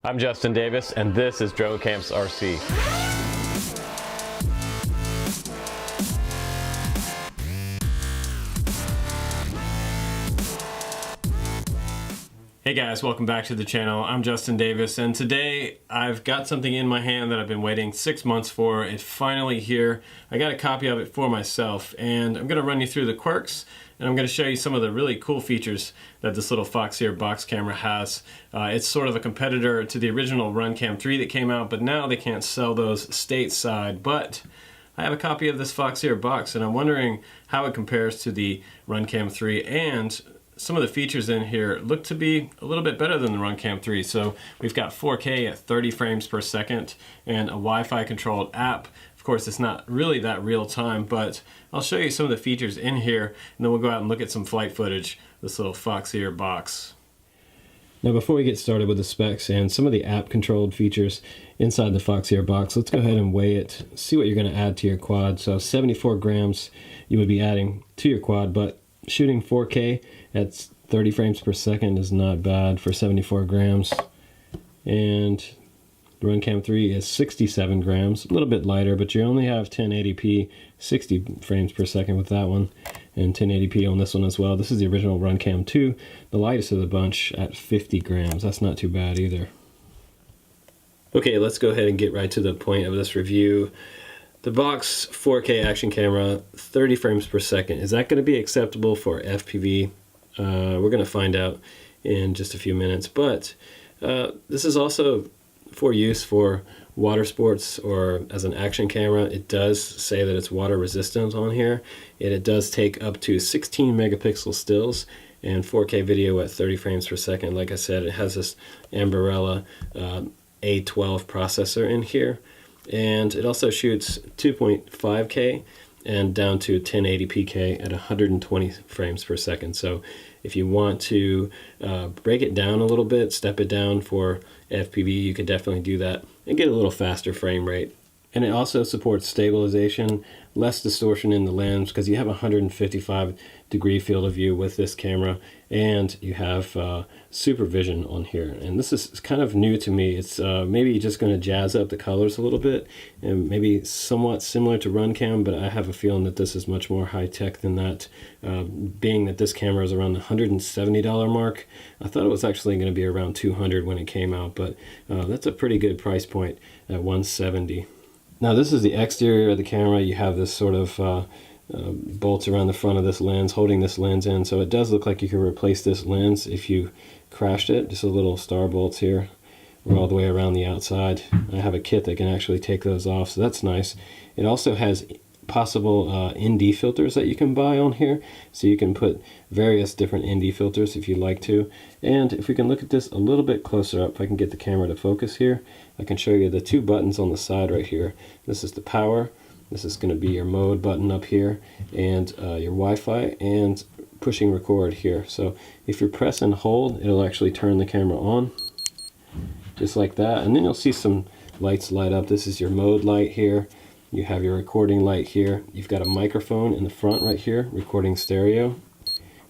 I'm Justin Davis, and this is Drone Camps RC. Hey guys, welcome back to the channel. I'm Justin Davis, and today I've got something in my hand that I've been waiting 6 months for. It's finally here. I got a copy of it for myself, and I'm going to run you through the quirks, and I'm going to show you some of the really cool features that this little FOXEER box camera has. It's sort of a competitor to the original RunCam 3 that came out, but now they can't sell those stateside. But I have a copy of this FOXEER box, and I'm wondering how it compares to the RunCam 3, and some of the features in here look to be a little bit better than the RunCam 3. So we've got 4K at 30 frames per second and a Wi-Fi controlled app. Of course, it's not really that real time, but I'll show you some of the features in here, and then we'll go out and look at some flight footage, this little FOXEER box. Now before we get started with the specs and some of the app controlled features inside the FOXEER box, let's go ahead and weigh it, see what you're going to add to your quad. So 74 grams you would be adding to your quad, but shooting 4K at 30 frames per second is not bad for 74 grams. And the RunCam 3 is 67 grams, a little bit lighter, but you only have 1080p, 60 frames per second with that one, and 1080p on this one as well. This is the original RunCam 2, the lightest of the bunch at 50 grams. That's not too bad either. Okay, let's go ahead and get right to the point of this review. The box 4K action camera, 30 frames per second. Is that going to be acceptable for FPV? We're going to find out in just a few minutes. But this is also for use for water sports or as an action camera. It does say that it's water resistant on here. And it does take up to 16 megapixel stills and 4K video at 30 frames per second. Like I said, it has this Ambarella A12 processor in here. And it also shoots 2.5K and down to 1080pk at 120 frames per second. So if you want to break it down a little bit, step it down for FPV, you could definitely do that and get a little faster frame rate. And it also supports stabilization, less distortion in the lens, because you have a 155 degree field of view with this camera, and you have supervision on here. And this is kind of new to me. It's maybe just going to jazz up the colors a little bit, and maybe somewhat similar to RunCam, but I have a feeling that this is much more high-tech than that, being that this camera is around the $170 mark. I thought it was actually going to be around $200 when it came out, but that's a pretty good price point at $170. Now this is the exterior of the camera. You have this sort of bolts around the front of this lens, holding this lens in. So it does look like you can replace this lens if you crashed it. Just a little star bolts here. We're all the way around the outside. I have a kit that can actually take those off, so that's nice. It also has possible ND filters that you can buy on here, so you can put various different ND filters if you'd like to. And if we can look at this a little bit closer up, if I can get the camera to focus here, I can show you the two buttons on the side right here. This is the power. This is going to be your mode button up here, and your Wi-Fi, and pushing record here. So if you press and hold, it'll actually turn the camera on, just like that. And then you'll see some lights light up. This is your mode light here. You have your recording light here. You've got a microphone in the front right here, recording stereo.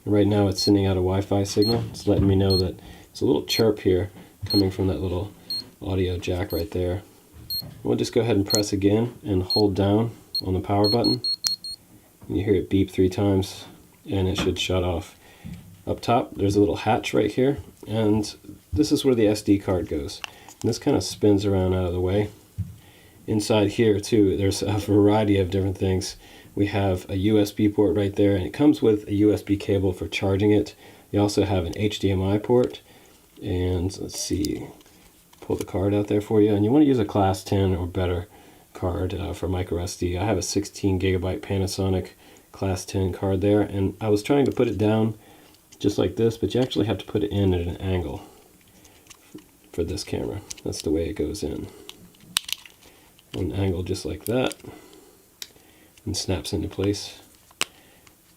And right now it's sending out a Wi-Fi signal. It's letting me know that it's a little chirp here coming from that little audio jack right there. We'll just go ahead and press again and hold down on the power button. And you hear it beep 3 times and it should shut off. Up top there's a little hatch right here, and this is where the SD card goes. And this kind of spins around out of the way. Inside here too, there's a variety of different things. We have a USB port right there, and it comes with a USB cable for charging it. You also have an HDMI port, and let's see, pull the card out there for you. And you want to use a class 10 or better card for micro SD. I have a 16 gigabyte Panasonic class 10 card there, and I was trying to put it down just like this, but you actually have to put it in at an angle for this camera. That's the way it goes in. An angle just like that, and snaps into place.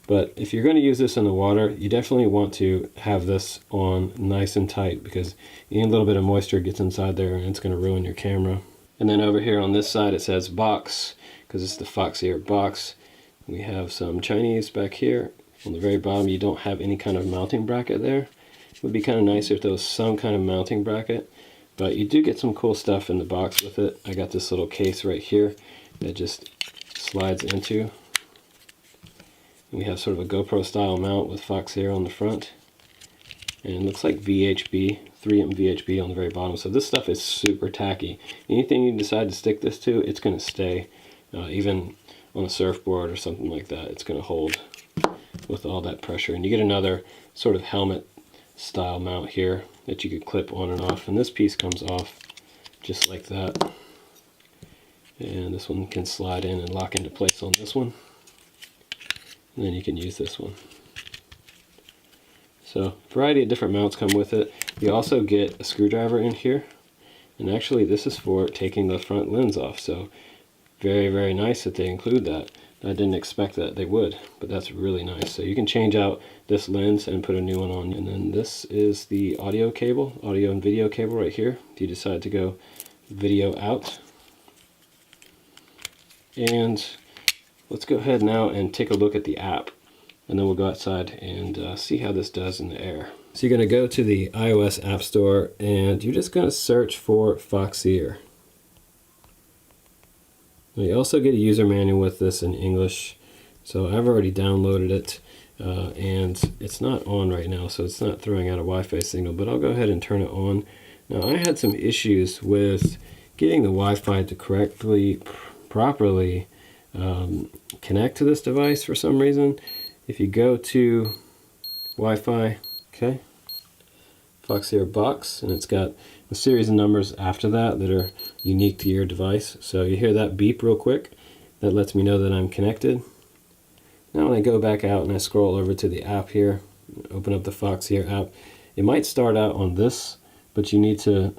But if you're going to use this in the water, you definitely want to have this on nice and tight, because any little bit of moisture gets inside there and it's going to ruin your camera. And then over here on this side it says box, because it's the FOXEER box. We have some Chinese back here. On the very bottom you don't have any kind of mounting bracket there. It would be kind of nice if there was some kind of mounting bracket. But you do get some cool stuff in the box with it. I got this little case right here that just slides into. We have sort of a GoPro style mount with FOXEER on the front. And it looks like VHB, 3M VHB on the very bottom. So this stuff is super tacky. Anything you decide to stick this to, it's going to stay. Even on a surfboard or something like that, it's going to hold with all that pressure. And you get another sort of helmet style mount here that you could clip on and off. And this piece comes off just like that. And this one can slide in and lock into place on this one. And then you can use this one. So, a variety of different mounts come with it. You also get a screwdriver in here. And actually this is for taking the front lens off. So, very, very nice that they include that. I didn't expect that they would, but that's really nice. So you can change out this lens and put a new one on. And then this is the audio cable, audio and video cable right here, if you decide to go video out. And let's go ahead now and take a look at the app. And then we'll go outside and see how this does in the air. So you're going to go to the iOS App Store and you're just going to search for FOXEER. You also get a user manual with this in English, so I've already downloaded it, and it's not on right now, so it's not throwing out a Wi-Fi signal, but I'll go ahead and turn it on. Now, I had some issues with getting the Wi-Fi to properly connect to this device for some reason. If you go to Wi-Fi, okay, FOXEER Box, and it's got a series of numbers after that that are unique to your device. So you hear that beep real quick. That lets me know that I'm connected. Now when I go back out and I scroll over to the app here, open up the FOXEER app, it might start out on this, but you need to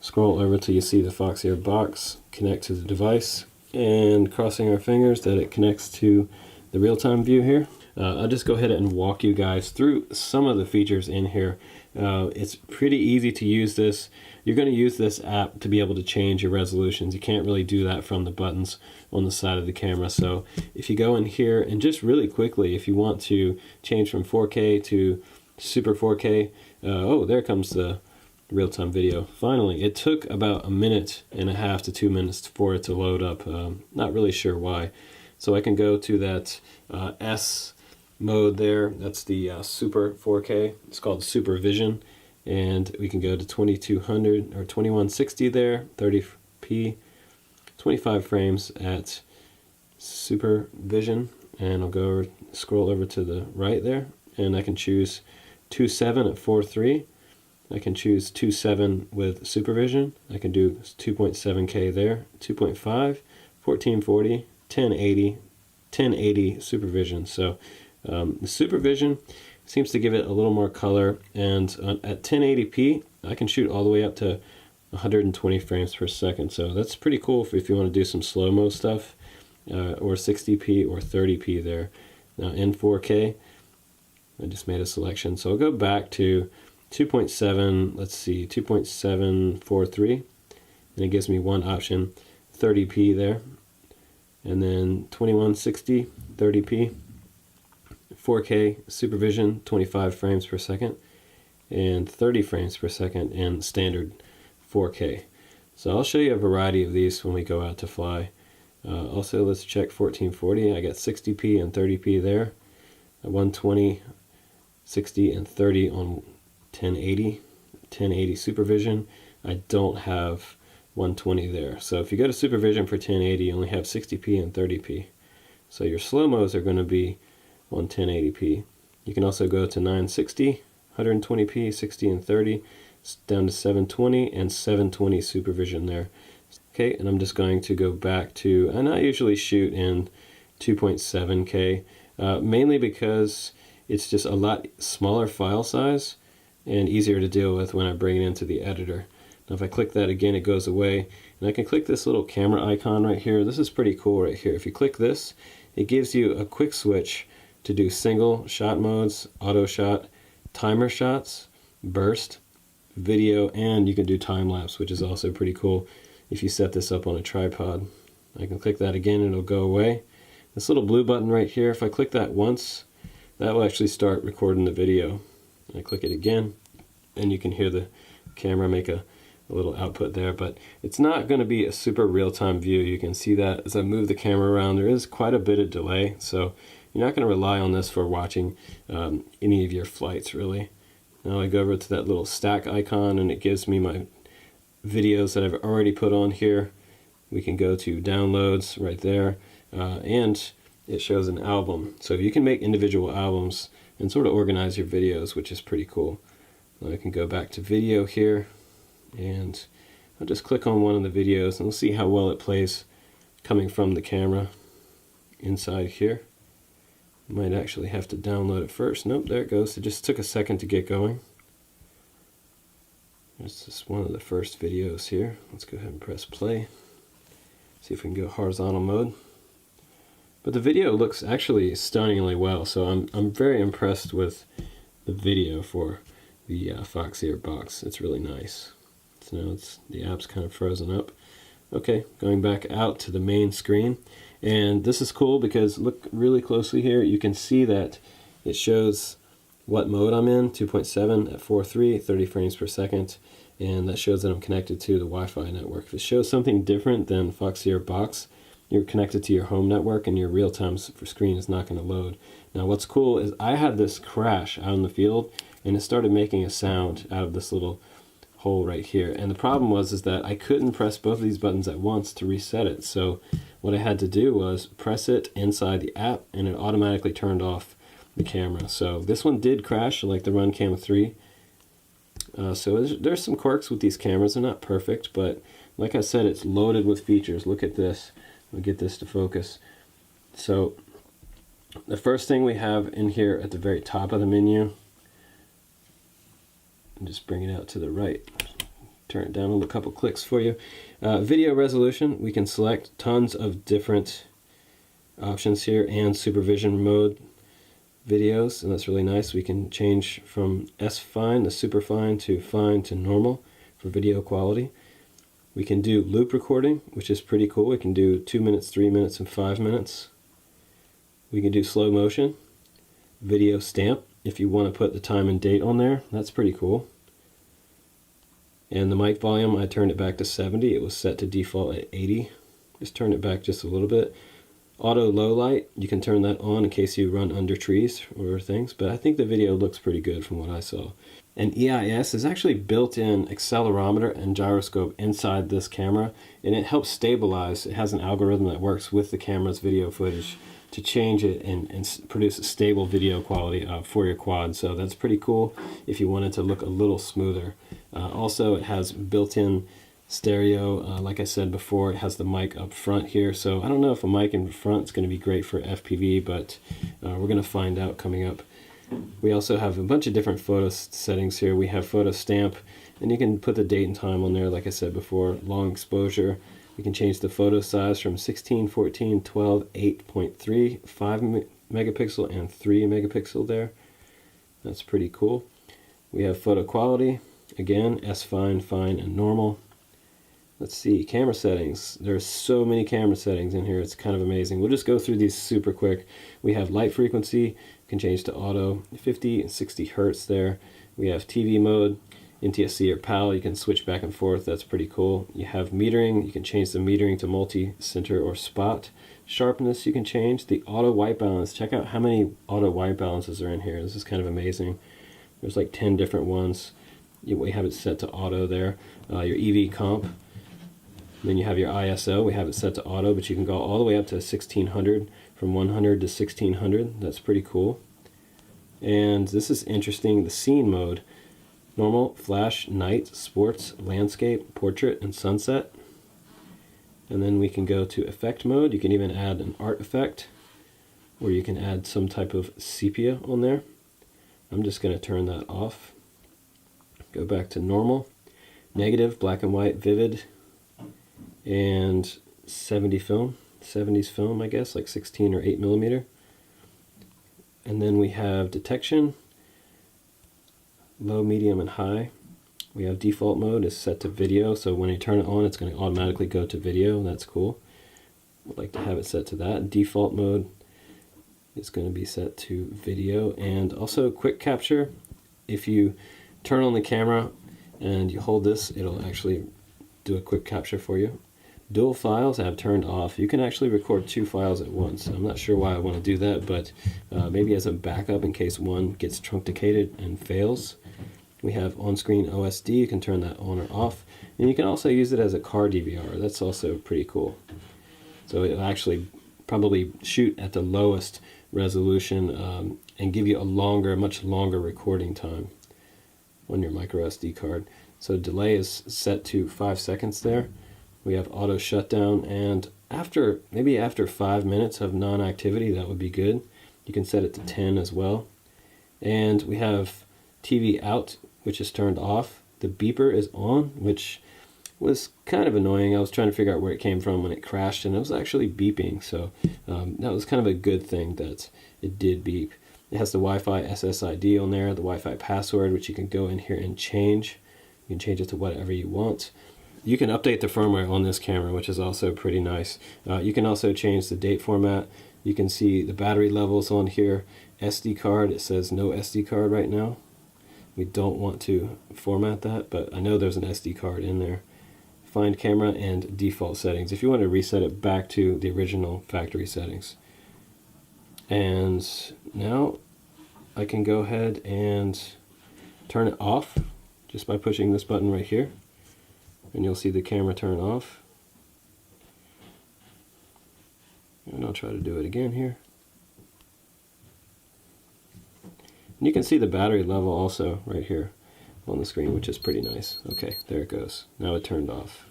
scroll over till you see the FOXEER box, connect to the device, and crossing our fingers that it connects to the real-time view here. I'll just go ahead and walk you guys through some of the features in here. It's pretty easy to use this. You're going to use this app to be able to change your resolutions. You can't really do that from the buttons on the side of the camera. So if you go in here and just really quickly, if you want to change from 4K to Super 4K, oh, there comes the real-time video. Finally, it took about 1.5 minutes to 2 minutes for it to load up. Not really sure why. So I can go to that S mode there. That's the Super 4K. It's called Super Vision, and we can go to 2200 or 2160 there, 30p, 25 frames at Super Vision, and I'll go scroll over to the right there, and I can choose 2.7 at 4.3. I can choose 2.7 with Super Vision. I can do 2.7K there, 2.5, 1440, 1080 Super Vision. So the Super Vision seems to give it a little more color, and at 1080p I can shoot all the way up to 120 frames per second. So that's pretty cool if you want to do some slow-mo stuff, or 60p or 30p there. Now in 4K, I just made a selection. So I'll go back to 2.7, let's see, 2.743, and it gives me one option, 30p there, and then 2160, 30p, 4K Super Vision, 25 frames per second, and 30 frames per second in standard 4K. So I'll show you a variety of these when we go out to fly. Also, let's check 1440. I got 60p and 30p there, 120, 60, and 30 on 1080 Super Vision. I don't have 120 there. So if you go to Super Vision for 1080, you only have 60p and 30p. So your slow-mos are going to be on 1080p. You can also go to 960, 120p, 60 and 30, down to 720 and 720 Super Vision there. Okay, and I'm just going to go back to, and I usually shoot in 2.7K, mainly because it's just a lot smaller file size and easier to deal with when I bring it into the editor. Now if I click that again, it goes away, and I can click this little camera icon right here. This is pretty cool right here. If you click this, it gives you a quick switch to do single shot modes, auto shot, timer shots, burst, video, and you can do time lapse, which is also pretty cool if you set this up on a tripod. I can click that again and it'll go away. This little blue button right here, if I click that once, that will actually start recording the video. I click it again and you can hear the camera make a a little output there, but it's not going to be a super real-time view. You can see that as I move the camera around, there is quite a bit of delay, so you're not going to rely on this for watching any of your flights, really. Now I go over to that little stack icon, and it gives me my videos that I've already put on here. We can go to downloads right there, and it shows an album. So you can make individual albums and sort of organize your videos, which is pretty cool. Now I can go back to video here, and I'll just click on one of the videos, and we'll see how well it plays coming from the camera inside here. Might actually have to download it first. Nope, there it goes. It just took a second to get going. This is one of the first videos here. Let's go ahead and press play. See if we can go horizontal mode. But the video looks actually stunningly well, so I'm very impressed with the video for the FOXEER box. It's really nice. So now the app's kind of frozen up. Okay, going back out to the main screen. And this is cool because look really closely here. You can see that it shows what mode I'm in, 2.7 at 4.3, 30 frames per second. And that shows that I'm connected to the Wi-Fi network. If it shows something different than FOXEER box, you're connected to your home network and your real-time screen is not going to load. Now what's cool is I had this crash out in the field, and it started making a sound out of this little hole right here. And the problem was that I couldn't press both of these buttons at once to reset it. So what I had to do was press it inside the app, and it automatically turned off the camera. So this one did crash like the Runcam 3. So there's some quirks with these cameras. They're not perfect, but like I said, it's loaded with features. Look at this. I'll get this to focus. So the first thing we have in here at the very top of the menu, and just bring it out to the right. Turn it down a couple clicks for you. Video resolution, we can select tons of different options here, and supervision mode videos, and that's really nice. We can change from S-Fine, the super fine, to fine to normal for video quality. We can do loop recording, which is pretty cool. We can do 2 minutes, 3 minutes, and 5 minutes. We can do slow motion, video stamp, if you want to put the time and date on there. That's pretty cool. And the mic volume, I turned it back to 70. It was set to default at 80. Just turn it back just a little bit. Auto low light, you can turn that on in case you run under trees or things, but I think the video looks pretty good from what I saw. And EIS is actually built-in accelerometer and gyroscope inside this camera, and it helps stabilize. It has an algorithm that works with the camera's video footage to change it and produce a stable video quality for your quad. So that's pretty cool if you want it to look a little smoother. Also, it has built-in stereo. Like I said before, it has the mic up front here, so I don't know if a mic in front is going to be great for FPV, but we're going to find out coming up. We also have a bunch of different photo settings here. We have photo stamp, and you can put the date and time on there, like I said before. Long exposure, we can change the photo size from 16, 14, 12, 8.3, 5 megapixel, and 3 megapixel there. That's pretty cool. We have photo quality, again, S-Fine, fine, and normal. Let's see, camera settings. There's so many camera settings in here, it's kind of amazing. We'll just go through these super quick. We have light frequency, you can change to auto, 50 and 60 hertz there. We have TV mode, NTSC or PAL, you can switch back and forth, that's pretty cool. You have metering, you can change the metering to multi-center or spot. Sharpness you can change. The auto white balance, check out how many auto white balances are in here. This is kind of amazing. There's like 10 different ones. We have it set to auto there. Your EV comp. Then you have your ISO, we have it set to auto, but you can go all the way up to 1600, from 100 to 1600, that's pretty cool. And this is interesting, the scene mode, normal, flash, night, sports, landscape, portrait, and sunset. And then we can go to effect mode, you can even add an art effect, or you can add some type of sepia on there. I'm just going to turn that off. Go back to normal, negative, black and white, vivid, and 70 film, 70s film, I guess, like 16 or 8 millimeter. And then we have detection, low, medium, and high. We have default mode is set to video, so when you turn it on, it's going to automatically go to video. That's cool. I'd like to have it set to that. Default mode is going to be set to video, and also quick capture. If you turn on the camera and you hold this, it'll actually do a quick capture for you. Dual files I have turned off. You can actually record 2 files at once. I'm not sure why I want to do that, but maybe as a backup in case one gets truncated and fails. We have on-screen OSD. You can turn that on or off. And you can also use it as a car DVR. That's also pretty cool. So it'll actually probably shoot at the lowest resolution and give you a much longer recording time on your micro SD card. So delay is set to 5 seconds there. We have auto shutdown, and maybe after 5 minutes of non-activity, that would be good. You can set it to 10 as well. And we have TV out, which is turned off. The beeper is on, which was kind of annoying. I was trying to figure out where it came from when it crashed, and it was actually beeping. So that was kind of a good thing that it did beep. It has the Wi-Fi SSID on there, the Wi-Fi password, which you can go in here and change. You can change it to whatever you want. You can update the firmware on this camera, which is also pretty nice. You can also change the date format. You can see the battery levels on here. SD card, it says no SD card right now. We don't want to format that, but I know there's an SD card in there. Find camera and default settings, if you want to reset it back to the original factory settings. And now I can go ahead and turn it off just by pushing this button right here. And you'll see the camera turn off. And I'll try to do it again here. And you can see the battery level also right here on the screen, which is pretty nice. Okay, there it goes. Now it turned off.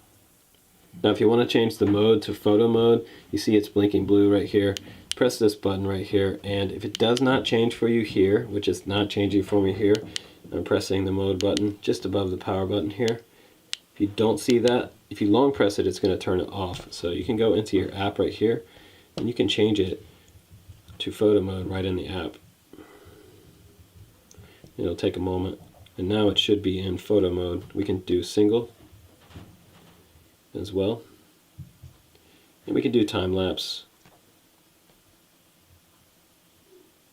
Now if you want to change the mode to photo mode, you see it's blinking blue right here. Press this button right here, and if it does not change for you here, which is not changing for me here, I'm pressing the mode button just above the power button here. If you don't see that, if you long press it, it's going to turn it off. So you can go into your app right here, and you can change it to photo mode right in the app. It'll take a moment, and now it should be in photo mode. We can do single as well, and we can do time lapse.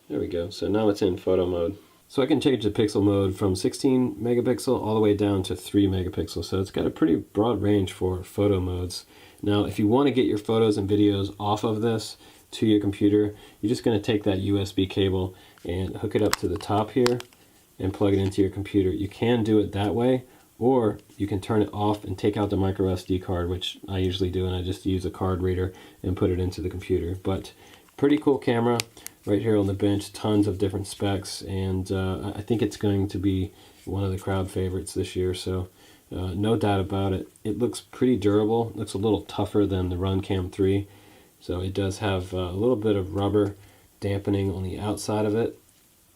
There we go. So now it's in photo mode. So I can change the pixel mode from 16 megapixel all the way down to 3 megapixels. So it's got a pretty broad range for photo modes. Now, if you want to get your photos and videos off of this to your computer, you're just going to take that USB cable and hook it up to the top here and plug it into your computer. You can do it that way, or you can turn it off and take out the micro SD card, which I usually do, and I just use a card reader and put it into the computer. But pretty cool camera. Right here on the bench, tons of different specs, and I think it's going to be one of the crowd favorites this year, so no doubt about it. It looks pretty durable. It looks a little tougher than the Runcam 3, so it does have a little bit of rubber dampening on the outside of it,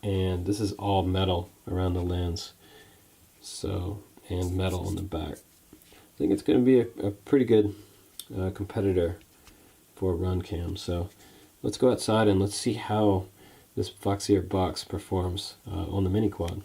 and this is all metal around the lens, so, and metal on the back. I think it's going to be a pretty good competitor for Runcam, so let's go outside and let's see how this FOXEER box performs on the mini quad.